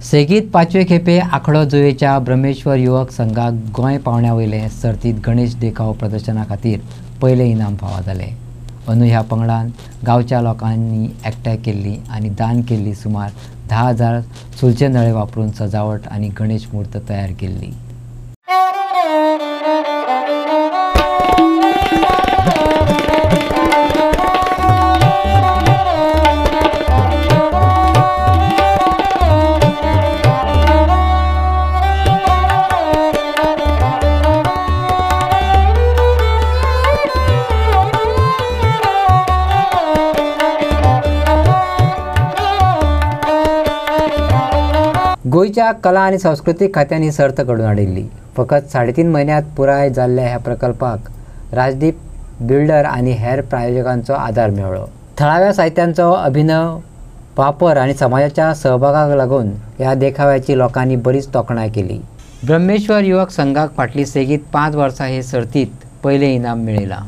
सेगीत पांचवे खेपे आंकडो जुवेच्या ब्रह्मेश्वर युवक संघाक गोंय पावंड्या वयले सर्तीत गणेश देखाव प्रदर्शना खातीर पयलें इनाम फावो जालें। अंदू ह्या पंगडान गांवच्या लोकांनी एकठांय केल्ली आनी दान केल्ली सुमार 10,000 सुलचे नळे वापरून सजावट आनी गणेश मूर्त तयार केल्ली। गोयच्या कला आणि संस्कृती खात्याने सर्त घडून हाडिल्ली। फकत 3.5 म्हयन्यांत पुराय जाल्ल्या ह्या प्रकल्पाक राजदीप बिल्डर आणि हेर प्रायोजकांचो आदार मेळ्ळो। थळाव्या साहित्यांचो अभिनव वापर आणि समाजाच्या सहभागाक लागून ह्या देखाव्याची लोकांनी बरीच तोखणाय केली। ब्रह्मेश्वर युवक संघाक फाटली सेगीत 5 वर्सां हे सर्तीत पयलें इनाम मेळयलां।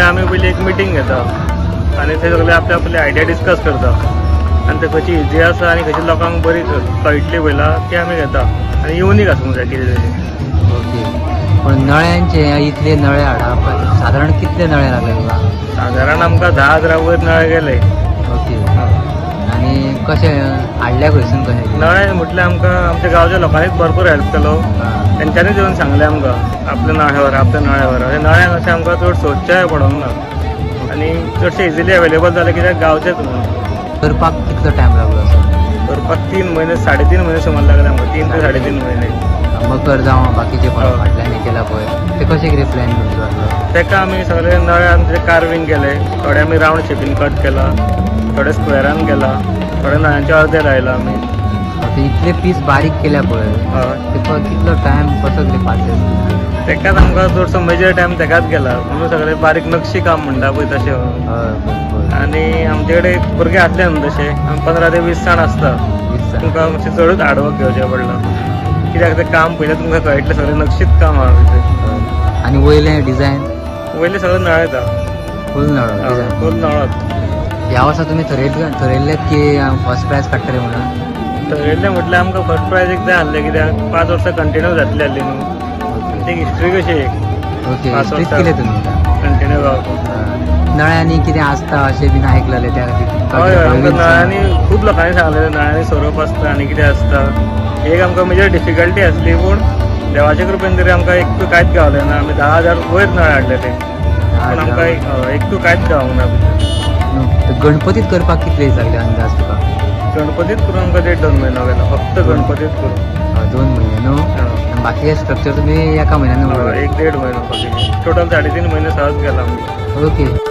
आम्ही पयली एक मिटींग घेता आणि ते सगळे आपले आपले आयडिया डिस्कस करता आणि ते खंयची इजी आसा आणि खंयची लोकांक बरी कळटली पयला ती आमी घेता आणि युनीक आसूंक जाय कितें तरी। ओके, पण नळ्यांचे इतले नळे हाडप साधारण कितले नळे लागले तुका? साधारण आमकां 10,000 वयर नळे गेले। ओके, आणि कशे हाडल्या खंयसून कशे? नळे म्हटल्यार आमकां आमच्या गांवच्या लोकांनीच भरपूर हेल्प केलो। तेंच्यांनीच येवन सांगलें आमकां आपल्या नळ्यावर अशें नळ्यांक अशें आमकां चड सोदचें पडोंक ना आनी चडशे इजिली अवेलेबल जालें कित्याक गांवचेच म्हणून। करपाक कितलो टायम लागलो असो? करपाक 3 म्हयने 3.5 म्हयने सुमार लागले आमकां, 3 ते 3.5 म्हयने। मकर जावं बाकीचे फाटल्यान केला पळय ते कशें कितें प्लॅन करचो आसलो? तेका आमी सगळे नळ्यांचे कार्विंग केले, थोडे आमी रावंड शेपीन कट केला, थोडे स्क्वेरान केला, थोडे नळ्यांचे अर्दे लायला आमी। इतले पीस बारीक केल्या पळय तेका कितलो टायम कसो कितें पास? तेकाच आमकां चडसो मेजर टायम तेकाच गेला म्हणून सगळे बारीक नक्षी काम म्हणटा पळय तशें। आनी आमचे कडेन भुरगे आसले न्हू तशे, 15 ते 20 जाण आसता। तुमकां मातशें चडूच हार्डवर्क घेवचें पडलां कित्याक तें काम पयलें तुमकां कळटलें सगळें नक्षीत काम आहा। आनी वयलें डिजायन? वयलें सगळें नळ येता, फूल नळ? फूल नळच। ह्या वर्सा तुमी ठरयल्लें की फर्स्ट प्रायज काडटले म्हणून? ठरयल्लें म्हटल्यार आमकां फर्स्ट प्रायज एक जाय आसलें कित्याक 5 वर्सां कंटिन्यू जातली आसली न्हू, ती हिस्ट्री कशी एक 5 वर्सां कंटिन्यू जावपाक। नळ्यांनी कितें आसता अशें बीन आयकलेलें त्या हय हय आमकां नळांनी खूब लोकांनी सांगलेलें नळांनी सोरोप आसता आनी कितें आसता. एक आमकां मेजर डिफिकल्टी आसली पूण देवाचे कृपेन तरी आमकां एक कांयच गावलें ना. आमी 10,000 वयर नळ हाडले ते पूण आमकां एक कांयच गावूंक ना भितर. गणपतीत करपाक कितले दीस लागले अंदाज तुका? गणपतीत करून आमकां 1.5-2 म्हयनो गेलो फक्त गणपतीत करून. 2 म्हयने न्हू. बाकीचे स्ट्रक्चर तुमी एका म्हयन्यान? 1-1.5 म्हयनो बाकी टोटल 3.5 म्हयने सहज गेला आमकां. ओके.